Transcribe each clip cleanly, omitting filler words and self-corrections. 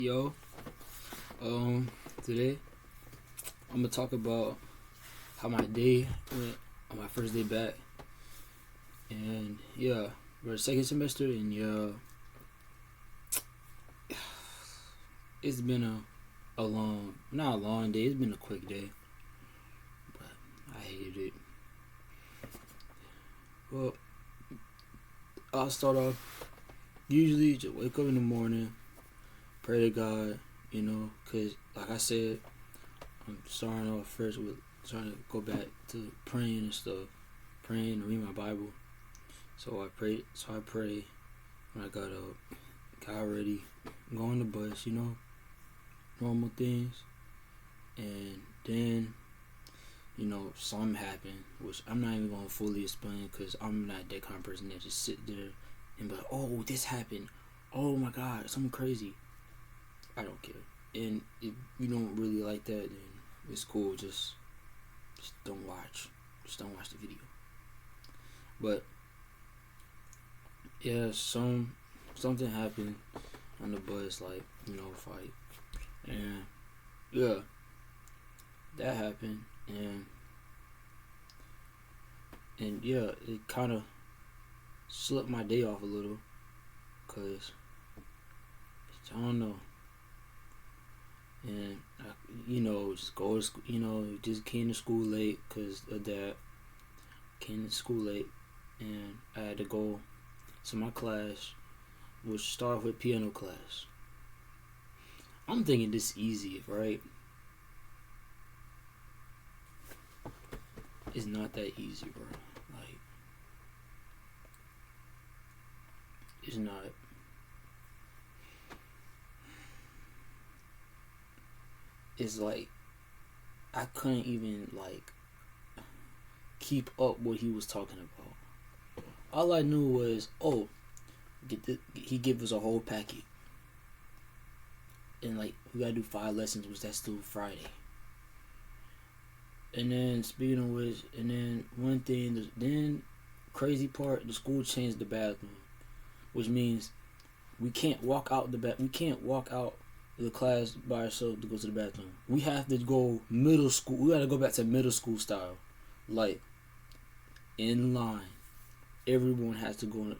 Yo, today I'm gonna talk about how my day went on my first day back, and yeah, we're second semester, and yeah, it's been a long, not a long day. It's been a quick day, but I hated it. Well, I'll start off. Usually, just wake up in the morning, pray to God, cause like I said, I'm starting off first with trying to go back to praying and stuff, praying and read my Bible. So I prayed. So I pray when I got up, got ready, go on the bus, normal things, and then something happened, which I'm not even gonna fully explain because I'm not that kind of person that just sit there and be like, oh, this happened, oh my God, something crazy. I don't care. And if you don't really like that, then it's cool. Just don't watch. Just don't watch the video. But yeah, something happened on the bus, like fight, and yeah, that happened, and yeah, it kind of slipped my day off a little, cause I don't know, and just go to school, just came to school late cause of that. Came to school late, and I had to go to my class, which started with piano class. I'm thinking this easy, right? It's not that easy, bro. Like, it's not. It's like I couldn't even keep up what he was talking about. All I knew was, he gave us a whole packet, and we gotta do 5 lessons, which that's still Friday. And then speaking of which, and then one thing, then crazy part, the school changed the bathroom, which means we can't walk out we can't walk out the class by ourselves to go to the bathroom. We have to go middle school. We gotta go back to middle school style, in line. Everyone has to go.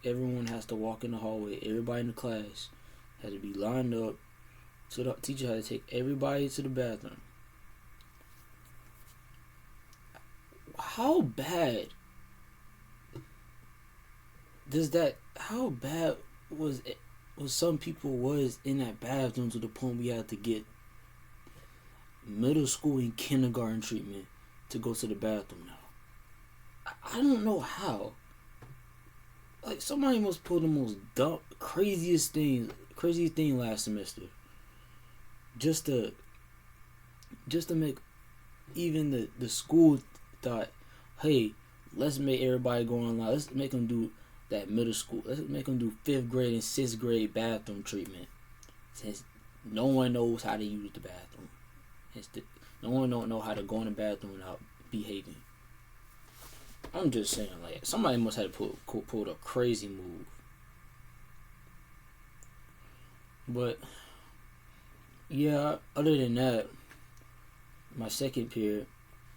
Everyone has to walk in the hallway. Everybody in the class had to be lined up. So the teacher had to take everybody to the bathroom. How bad does that? How bad was it? Was some people was in that bathroom to the point we had to get middle school and kindergarten treatment to go to the bathroom now? I don't know how. Somebody must pull the most craziest thing last semester, just to make even the school thought, hey, let's make everybody go online. Let's make them do that middle school. Let's make them do 5th grade and 6th grade bathroom treatment, since no one knows how to use the bathroom. No one don't know how to go in the bathroom without behaving. I'm just saying, somebody must have pulled a crazy move. But yeah, other than that, my second period,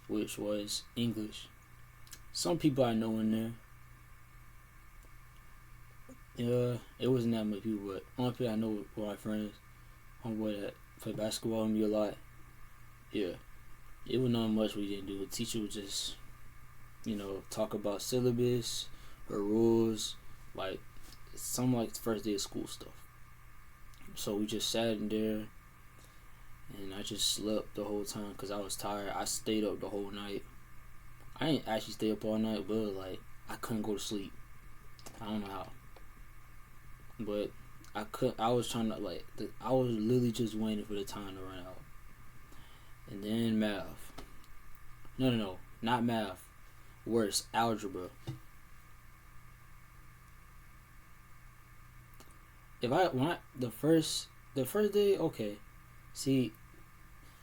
which was English, some people I know in there. Yeah, it wasn't that many people, but only people I know were my friends. Homeboy that played basketball with me a lot. Yeah, it was not much we didn't do. The teacher would just, talk about syllabus or rules, some the first day of school stuff. So we just sat in there, and I just slept the whole time because I was tired. I stayed up the whole night. I didn't actually stay up all night, but I couldn't go to sleep. I don't know how, but I could. I was trying to I was literally just waiting for the time to run out. And then math. No, not math. Worse, algebra. The first day, okay. See,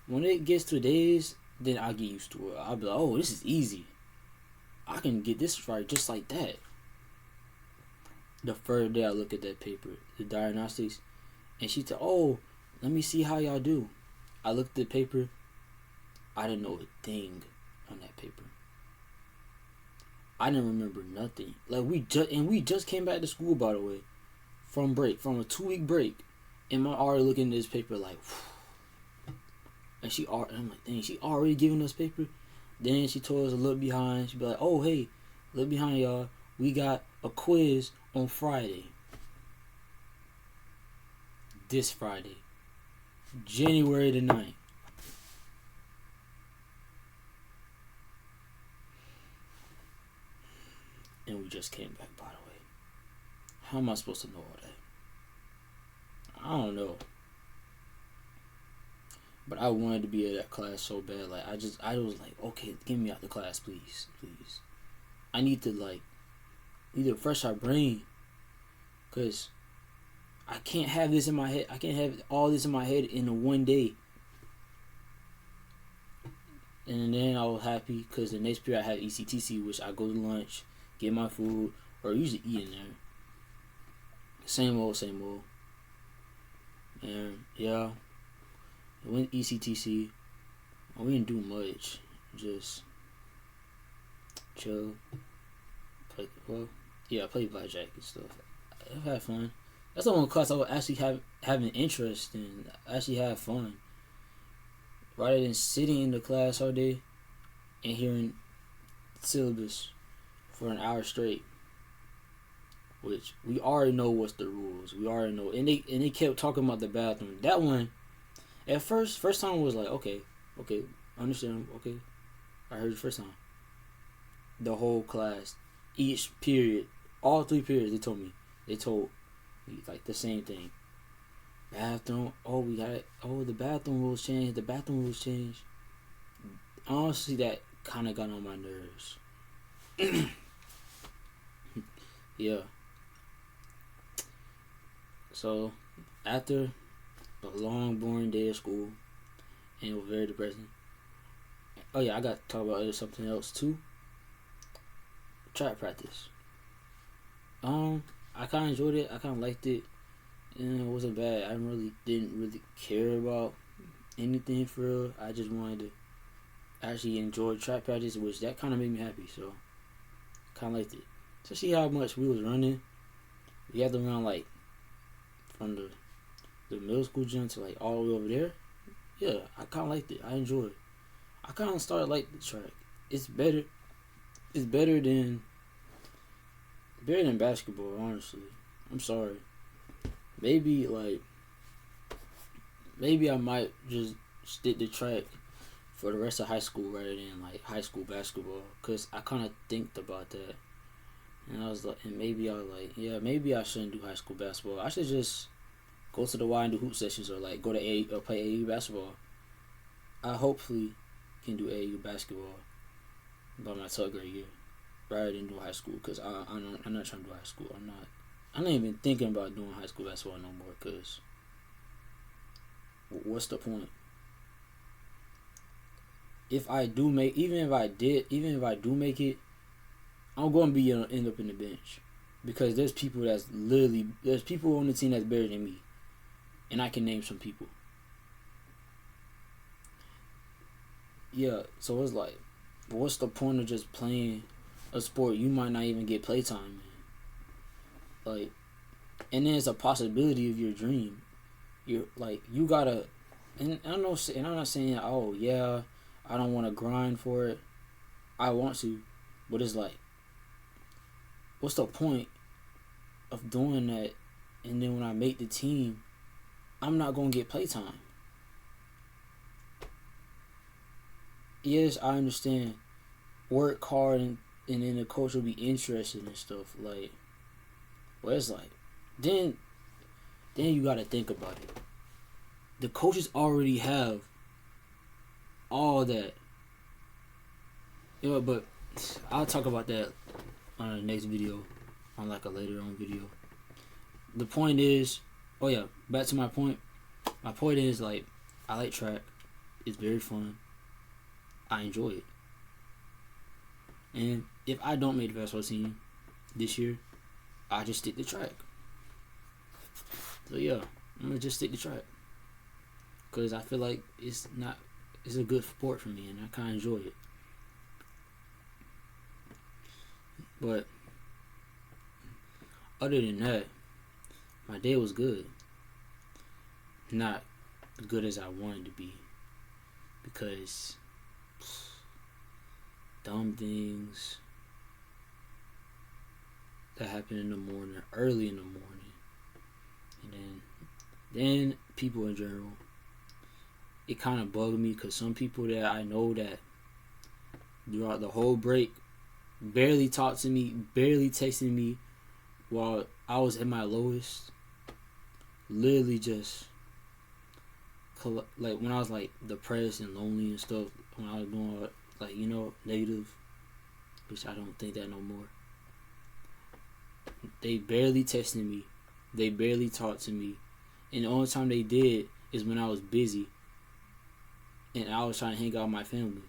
when it gets to days, then I get used to it. I'll be like, oh, this is easy. I can get this right just like that. The first day I look at that paper, the diagnostics, and she said, oh, let me see how y'all do. I looked at the paper. I didn't know a thing on that paper. I didn't remember nothing. Like we just came back to school, by the way, from a 2-week break, and my already looking at this paper like, and I'm like, dang, she already giving us paper. Then she told us to look behind. She'd be like, oh hey, look behind y'all. We got a quiz on Friday. This Friday, January the 9th. And we just came back, by the way. How am I supposed to know all that? I don't know. But I wanted to be at that class so bad. Like, I was like, okay, get me out the class, please. Please. I need to refresh our brain. Because I can't have this in my head. I can't have all this in my head in a one day. And then I was happy because the next period I had ECTC, which I go to lunch, get my food, or usually eat in there. Same old. And yeah, I went ECTC. We didn't do much. Just chill. Play blackjack and stuff. I had fun. That's the one class I would actually have an interest in. Actually have fun. Rather than sitting in the class all day and hearing syllabus for an hour straight. Which we already know what's the rules. We already know. And they kept talking about the bathroom. That one, at first time was like, okay, understand, okay. I heard the first time. The whole class, each period, all 3 periods, they told me like the same thing. Bathroom, we got it. The bathroom rules changed. Honestly, that kind of got on my nerves. Yeah. So, after a long, boring day of school, and it was very depressing. Oh yeah, I got to talk about something else too. Track practice. I kind of enjoyed it. I kind of liked it. And it wasn't bad. I didn't really care about anything for real. I just wanted to actually enjoy track practice, which that kind of made me happy. So, kind of liked it. To see how much we was running. We had to run like from the middle school gym to like all the way over there. Yeah, I kind of liked it. I enjoyed it. I kind of started like the track. It's better than basketball, honestly. I'm sorry. Maybe I might just stick to track for the rest of high school rather than like high school basketball, cause I kind of think about that, and I was like, and maybe I was like, yeah, maybe I shouldn't do high school basketball. I should just go to the Y and do hoop sessions, or like go to A or play AAU basketball. I hopefully can do AAU basketball by my 12th grade year rather than do high school, because I'm not trying to do high school. I'm not even thinking about doing high school basketball no more, because what's the point? Even if I do make it, I'm going to be end up in the bench, because there's people on the team that's better than me, and I can name some people. Yeah, so it's like, what's the point of just playing a sport you might not even get playtime in? Like, and then it's a possibility of your dream. You gotta, and I'm not saying, oh yeah, I don't want to grind for it. I want to, but it's like, what's the point of doing that? And then when I make the team, I'm not gonna get playtime. Yes, I understand. Work hard and then the coach will be interested in stuff like. But it's like, then you gotta think about it. The coaches already have all that. But I'll talk about that on the next video, on like a later on video. The point is, back to my point. My point is, like, I like track. It's very fun. I enjoy it. And if I don't make the basketball team this year, I just stick to track. So yeah, I'm gonna just stick to track. because I feel like it's a good sport for me and I kind of enjoy it. But other than that, my day was good. Not as good as I wanted to be because dumb things that happen in the morning, early in the morning, and then people in general. It kind of bugged me because some people that I know that throughout the whole break barely talked to me, barely texted me while I was at my lowest. Literally just like when I was like depressed and lonely and stuff. When I was doing like negative, which I don't think that no more. They barely texted me, they barely talked to me, and the only time they did is when I was busy and I was trying to hang out with my family.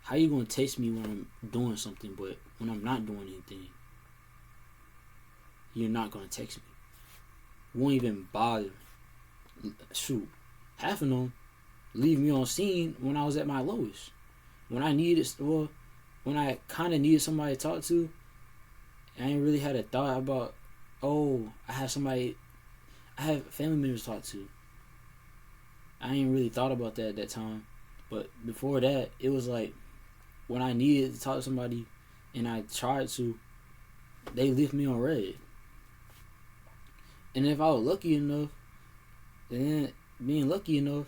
How you gonna text me when I'm doing something, but when I'm not doing anything, you're not gonna text me? Won't even bother. Shoot, half of them leave me on scene when I was at my lowest. When I needed, when I kind of needed somebody to talk to, I ain't really had a thought about, oh, I have family members to talk to. I ain't really thought about that at that time. But before that, it was like, when I needed to talk to somebody and I tried to, they left me on red. And if I was lucky enough, then being lucky enough,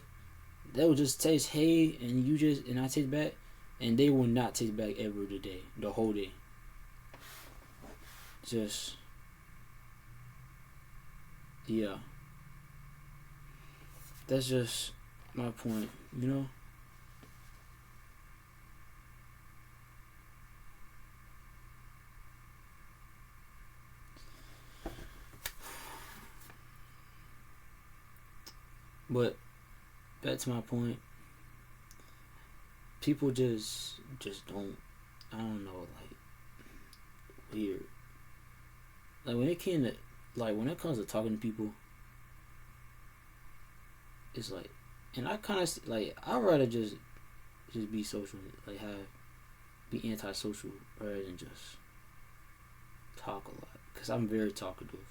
they would just text hey, and I text back, and they will not text back ever the whole day. Just, yeah. That's just my point, But back to my point, people just don't, I don't know, like, weird. Like when it comes to talking to people, it's like, and I kind of like, I'd rather just be social, like be antisocial rather than just talk a lot, because I'm very talkative.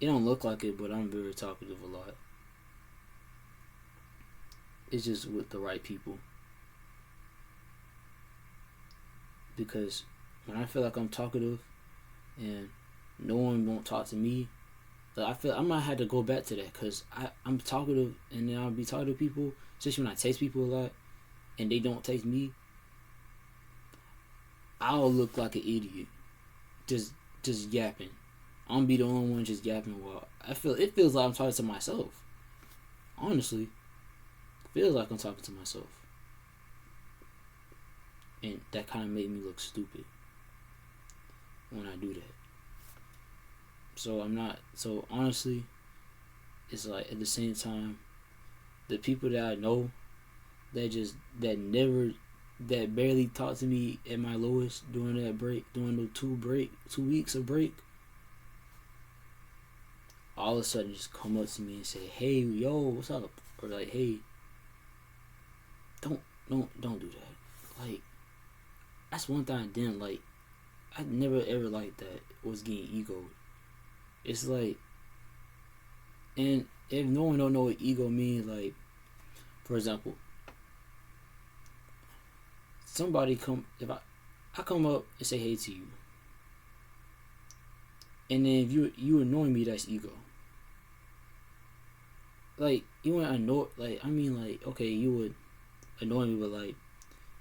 It don't look like it, but I'm very talkative a lot. It's just with the right people. Because when I feel like I'm talkative and no one won't talk to me, like I feel I might have to go back to that, because I'm talkative and then I'll be talking to people, especially when I text people a lot and they don't text me. I'll look like an idiot, just yapping. I'm gonna be the only one just yapping. While it feels like I'm talking to myself. Honestly, feels like I'm talking to myself, and that kind of made me look stupid when I do that. So I'm not. So honestly, it's like at the same time, the people that I know that barely talked to me at my lowest during that break, during the 2 weeks of break, all of a sudden just come up to me and say, "Hey, yo, what's up?" Or like, "Hey, don't do that." Like, that's one thing I didn't like. I never ever liked that, was getting egoed. It's like, and if no one don't know what ego means, like, for example, if I come up and say hey to you, and then if you annoy me, that's ego. Like, you wouldn't annoy, like, I mean, like, okay, you would annoy me, but like,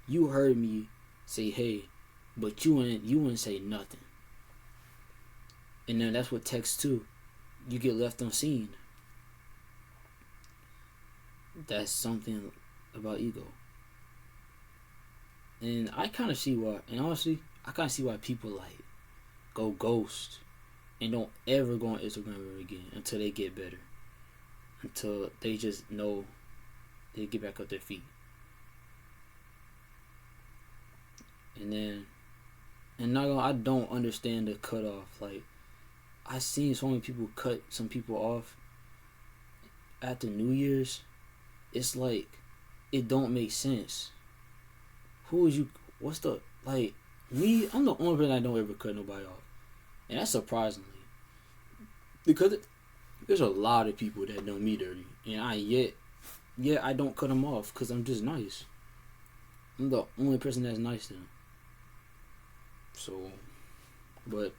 you heard me say hey, but you wouldn't say nothing. And then that's what text too. You get left on scene. That's something about ego. And I kind of see why, and honestly, I kind of see why people like go ghost and don't ever go on Instagram ever again until they get better. Until they just know they get back up their feet. And then, I don't understand the cutoff. Like, I've seen so many people cut some people off after New Year's, it's like it don't make sense. Who is you? What's the like? Me, I'm the only person that don't ever cut nobody off, and that's surprisingly because there's a lot of people that know me dirty, and I don't cut them off because I'm just nice. I'm the only person that's nice to them. So, but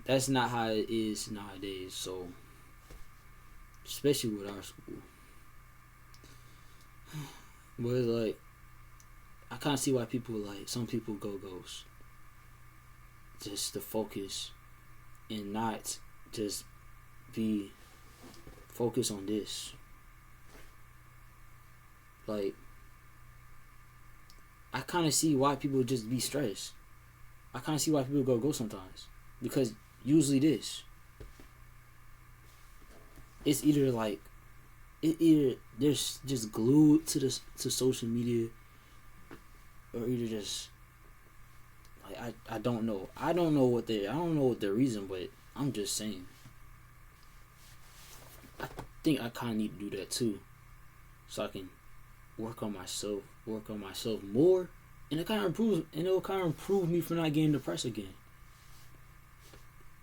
that's not how it is nowadays. So, especially with our school, but it's like I kind of see why people like some people go ghost, just to focus and not just be focused on this. Like I kind of see why people just be stressed. I kind of see why people go ghost sometimes because usually this it's either like either they're just glued to social media or either just like I don't know. I don't know what the reason, but I'm just saying. I think I kind of need to do that too, so I can work on myself more, and it will kind of improve me from not getting depressed again.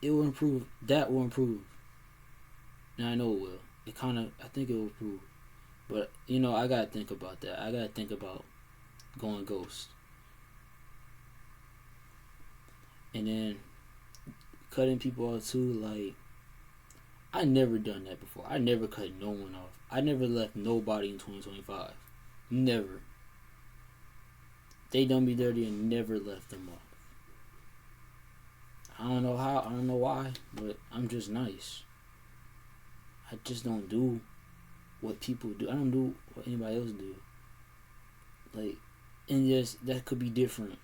It will improve. That will improve. And I know it will. I think it will improve. But I gotta think about that. I gotta think about going ghost, and then cutting people off too. Like I never done that before. I never cut no one off. I never left nobody in 2025. Never. They done me dirty and never left them off. I don't know how. I don't know why, but I'm just nice. I just don't do what people do. I don't do what anybody else do. Like, and yes, that could be different.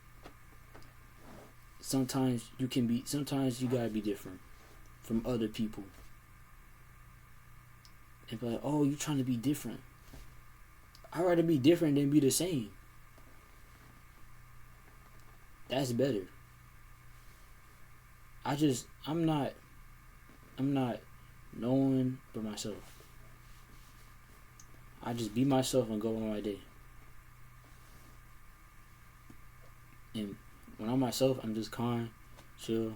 Sometimes you gotta be different from other people. And be like, oh, you trying to be different. I'd rather be different than be the same. That's better. I'm not no one but myself. I just be myself and go on my day. And when I'm myself, I'm just calm, chill.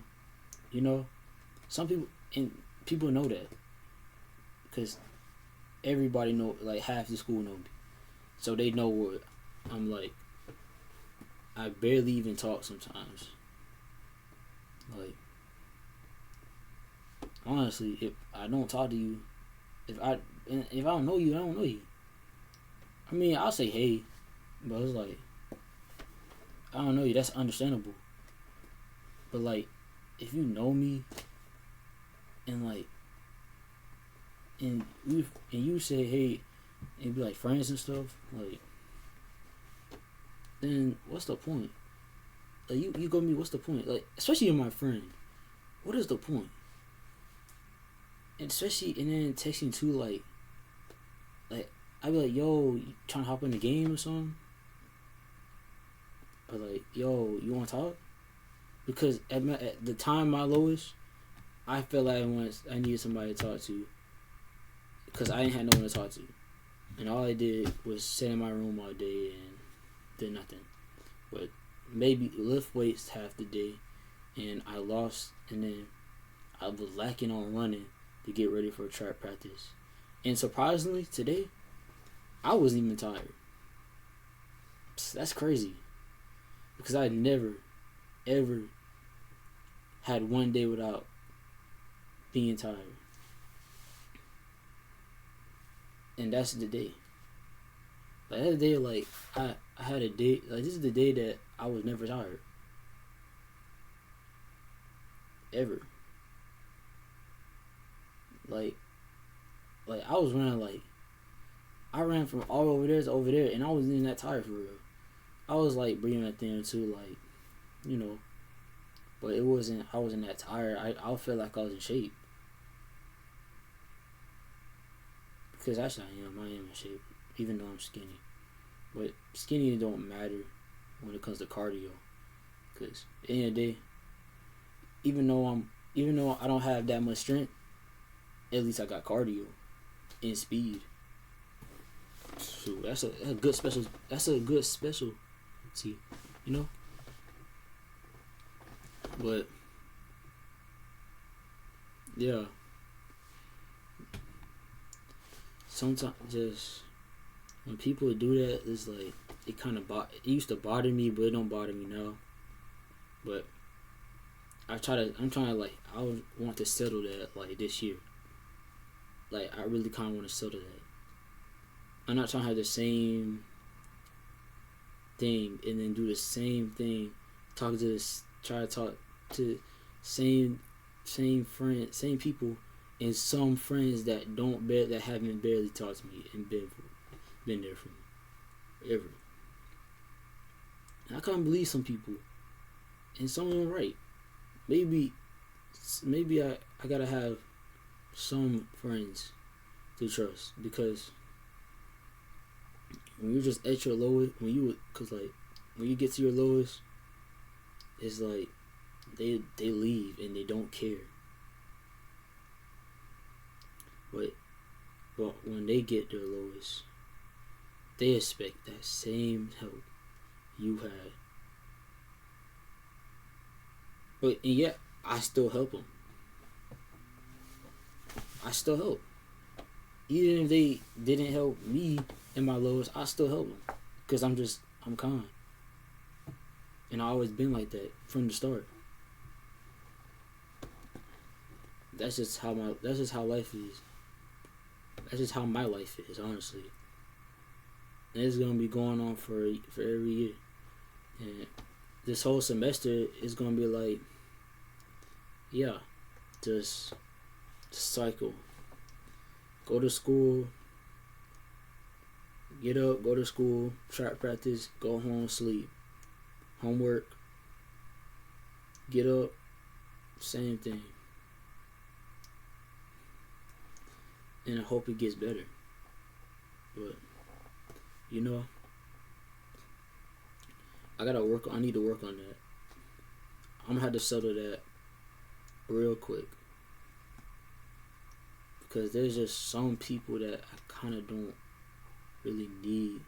Some people know that. Because everybody know, like half the school know me. So they know what I'm like. I barely even talk sometimes. Like, honestly, if I don't talk to you, if I don't know you, I don't know you. I mean, I'll say hey, but it's like I don't know you. That's understandable. But like, if you know me, and like, and you say hey, and be like friends and stuff, like, then what's the point? Like you go to me, what's the point? Like, especially in my friend, what is the point? And especially and then texting too, like I'd be like, yo, you trying to hop in the game or something? Or like, yo, you want to talk? Because at the time my lowest, I felt like I needed somebody to talk to. Because I didn't have no one to talk to. And all I did was sit in my room all day and did nothing. But maybe lift weights half the day. And I lost. And then I was lacking on running to get ready for track practice. And surprisingly, today, I wasn't even tired. That's crazy. Because I never, ever had one day without being tired. And that's the day. Like, that day, like, I had a day, like, this is the day that I was never tired. Ever. Like, I was running, like, I ran from all over there to over there, and I wasn't even that tired for real. I was, like, breathing a thing or two, like, but I wasn't that tired. I felt like I was in shape. Because actually I am in shape, even though I'm skinny. But skinny don't matter when it comes to cardio. Because at the end of the day, even though I don't have that much strength, at least I got cardio. in speed. Shoot, that's a good special. That's a good specialty, you know. But yeah, sometimes just when people do that, it's like it kind of it used to bother me, but it don't bother me now. But I'm trying to like I want to settle that like this year. Like I really kind of want to settle that. I'm not trying to have the same thing and then do the same thing. Try to talk to same friends, same people, and some friends that that haven't barely talked to me and been there for me ever. And I can't believe some people, and some of them right. Maybe I gotta have some friends to trust, because when you're just at your lowest, when you get to your lowest, it's like they leave and they don't care. But when they get their lowest, they expect that same help you had. But and yet I still help them. I still help. Even if they didn't help me in my lowest, I still help them, because I'm kind, and I always been like that from the start. That's just how life is. That's just how my life is, honestly. And it's gonna be going on for every year. And this whole semester is gonna be like, yeah, just cycle. Go to school. Get up, go to school, track practice, go home, sleep. Homework. Get up, same thing. And I hope it gets better. But you know, I need to work on that. I'm gonna have to settle that real quick, because there's just some people that I kind of don't really need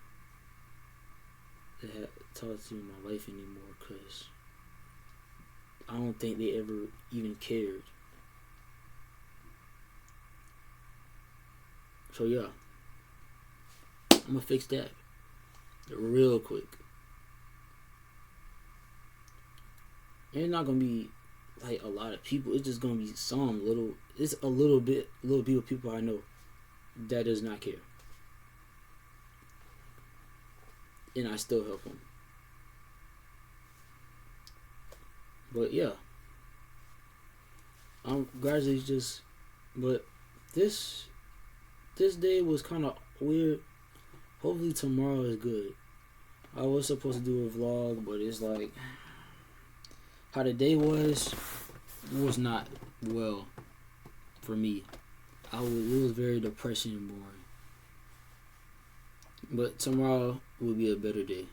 to talk to in my life anymore, because I don't think they ever even cared. So yeah, I'm gonna fix that real quick. And it's not gonna be like a lot of people. It's just gonna be some little. It's a little bit of people I know that does not care, and I still help them. But yeah, I'm gradually just. But this day was kind of weird. Hopefully tomorrow is good. I was supposed to do a vlog, but it's like how the day was not well for me. It was very depressing and boring. But tomorrow will be a better day,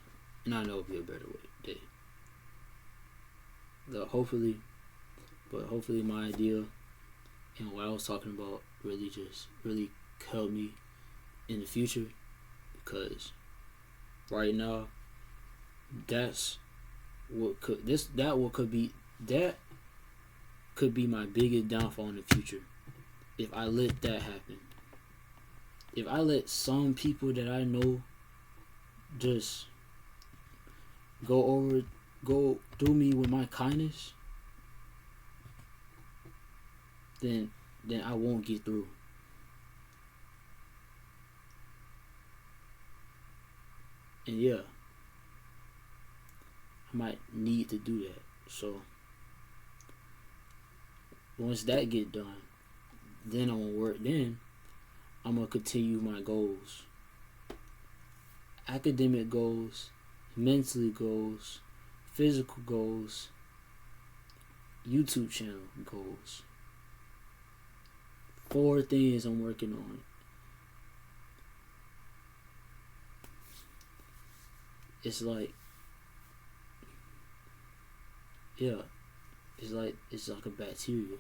and I know it'll be a better day. Hopefully my idea and what I was talking about really help me in the future, because right now that could be my biggest downfall in the future if I let that happen. If I let some people that I know just go through me with my kindness, then I won't get through. And yeah, I might need to do that. So once that get done, then I'm gonna work. Then I'm gonna continue my goals, academic goals, mentally goals, physical goals, YouTube channel goals. 4 things I'm working on. It's like, yeah, it's like a bacteria.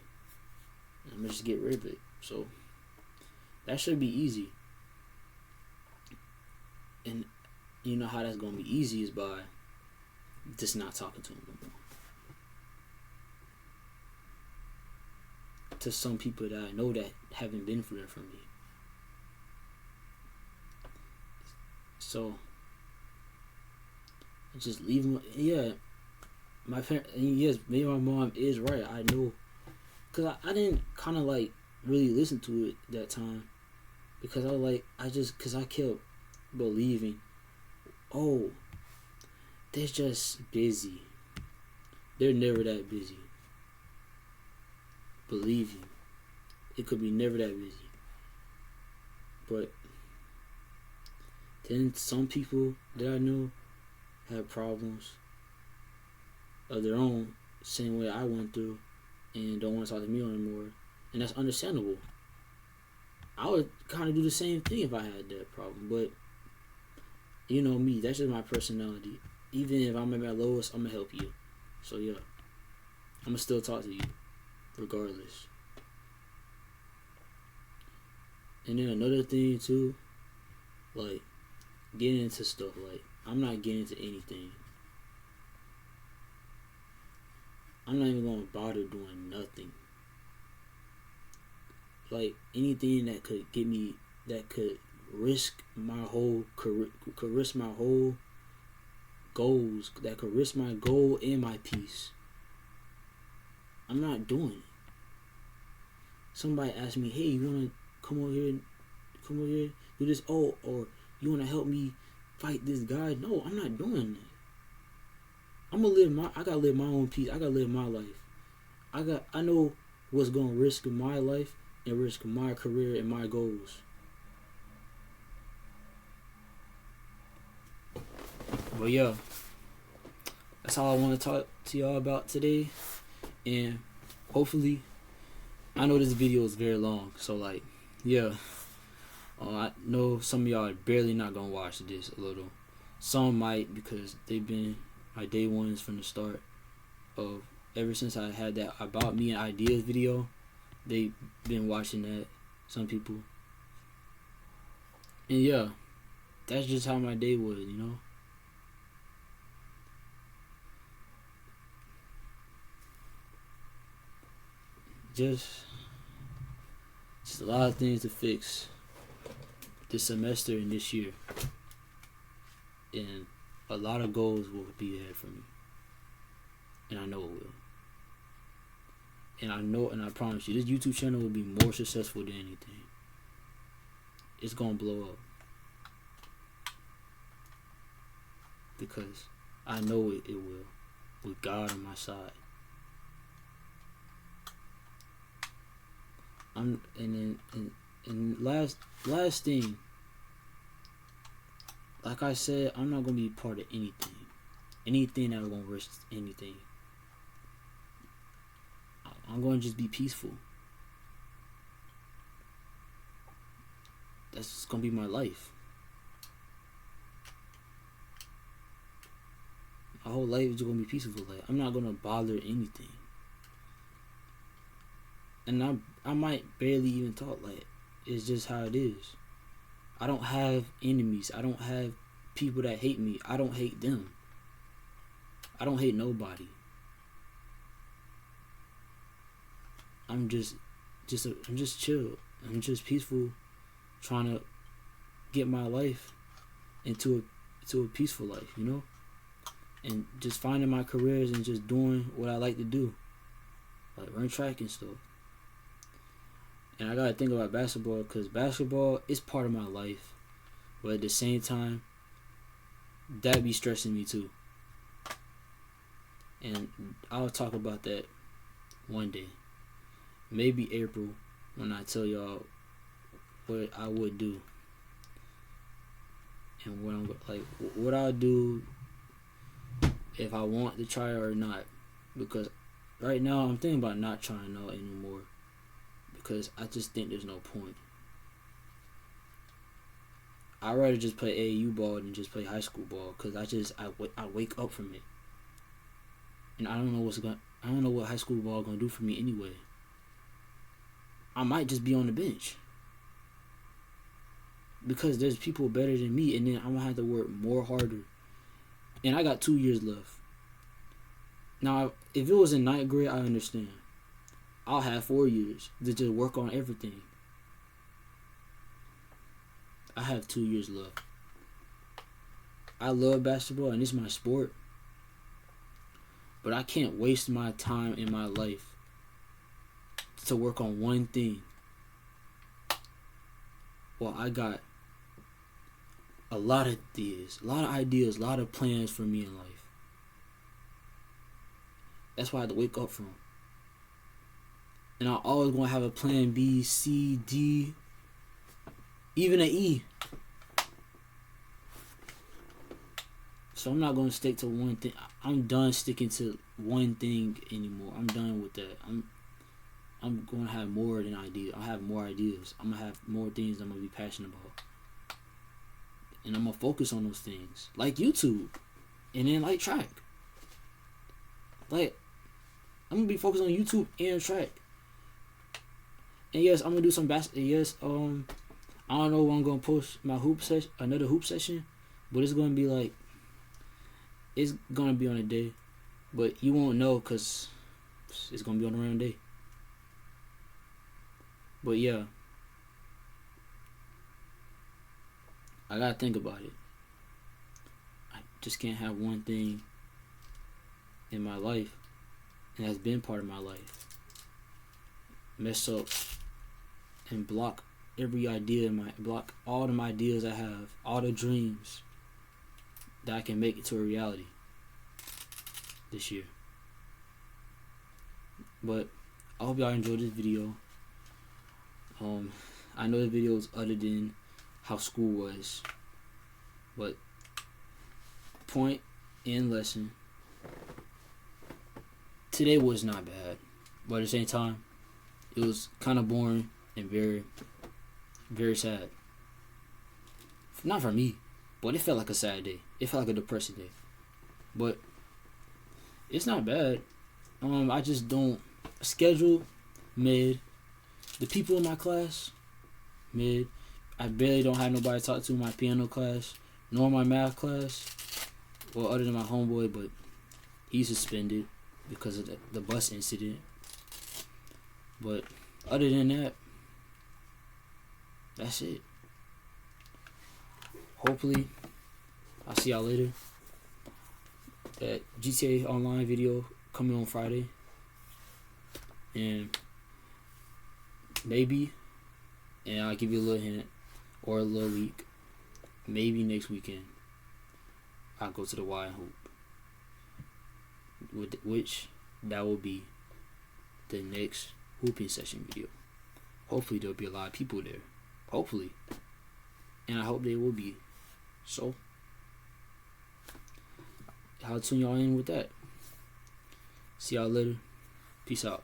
I'm gonna just get rid of it. So That should be easy. And you know how that's gonna be easy is by just not talking to him no more. To some people that I know that haven't been through that for me. So just leave him. Yeah, my parents. Yes, maybe my mom is right. I know, cause I didn't kind of like really listen to it that time, because cause I kept believing, oh, they're just busy. They're never that busy. Believe you, it could be never that busy. But then some people that I know have problems of their own, same way I went through, and don't want to talk to me anymore, and that's understandable. I would kind of do the same thing if I had that problem, but you know me, that's just my personality. Even if I'm at my lowest, I'm gonna help you. So yeah, I'm gonna still talk to you, regardless. And then another thing too, like getting into stuff, like I'm not getting into anything. I'm not even gonna bother doing nothing. Like anything that could get me, that could risk my whole career, could risk my whole goals, that could risk my goal and my peace. I'm not doing it. Somebody asked me, "Hey, you wanna come over here, do this? Oh, or you wanna help me fight this guy?" No, I'm not doing that. I gotta live my own peace. I gotta live my life. I know what's gonna risk my life and risk my career and my goals. But yeah, that's all I want to talk to y'all about today. And hopefully, I know this video is very long, so like, yeah. I know some of y'all are barely not gonna watch this a little. Some might, because they've been my day ones from the start of, ever since I had that About Me and Ideas video. They've been watching that, some people. And yeah, that's just how my day was, you know. Just a lot of things to fix this semester and this year. And a lot of goals will be ahead for me. And I know it will. And I promise you, this YouTube channel will be more successful than anything. It's gonna blow up. Because I know it will. With God on my side. And last thing, like I said, I'm not gonna be part of anything that gonna risk anything. I'm gonna just be peaceful. That's just gonna be my life. My whole life is just gonna be peaceful. Like, I'm not gonna bother anything. And I might barely even talk. Like, it's just how it is. I don't have enemies. I don't have people that hate me. I don't hate them. I don't hate nobody. I'm just chill. I'm just peaceful, trying to get my life into a peaceful life, you know? And just finding my careers and just doing what I like to do. Like run track and stuff. And I gotta think about basketball, because basketball is part of my life. But at the same time, that be stressing me too. And I'll talk about that one day. Maybe April, when I tell y'all what I would do. And what I'll do if I want to try it or not. Because right now I'm thinking about not trying out anymore. Because I just think there's no point. I'd rather just play AAU ball than just play high school ball, because I wake up from it, and I don't know what high school ball gonna do for me anyway. I might just be on the bench. because there's people better than me, and then I'm gonna have to work more harder. And I got 2 years left. Now, if it was in ninth grade, I understand. I'll have 4 years to just work on everything. I have 2 years left. I love basketball and it's my sport, but I can't waste my time in my life to work on one thing. Well, I got a lot of ideas, a lot of plans for me in life. That's why I have to wake up from. And I always gonna have a plan B, C, D, even an E. So I'm not gonna stick to one thing. I'm done sticking to one thing anymore. I'm done with that. I'm gonna have more than ideas. I have more ideas. I'm gonna have more things I'm gonna be passionate about. And I'm gonna focus on those things. Like YouTube. And then like track. Like I'm gonna be focused on YouTube and track. And yes, I'm gonna do some basketball. Yes, I don't know when I'm gonna post my hoop session, another hoop session, but it's gonna be like, it's gonna be on a day, but you won't know because it's gonna be on a random day. But yeah, I gotta think about it. I just can't have one thing in my life, and that's been part of my life, mess up and block every idea in block all the ideas I have, all the dreams that I can make it to a reality this year. But I hope y'all enjoyed this video. I know the video was other than how school was, but point and lesson. Today was not bad, but at the same time, it was kind of boring and very, very sad. Not for me, but it felt like a sad day. It felt like a depressing day. But it's not bad. I just don't schedule mid. The people in my class, mid. I barely don't have nobody to talk to in my piano class, nor my math class. Well, other than my homeboy, but he's suspended because of the bus incident. But other than that, that's it. Hopefully, I'll see y'all later. That GTA Online video coming on Friday. And maybe, and I'll give you a little hint or a little leak, maybe next weekend I'll go to the Y and Hoop. Which that will be the next hooping session video. Hopefully there'll be a lot of people there. Hopefully. And I hope they will be. So I'll tune y'all in with that. See y'all later. Peace out.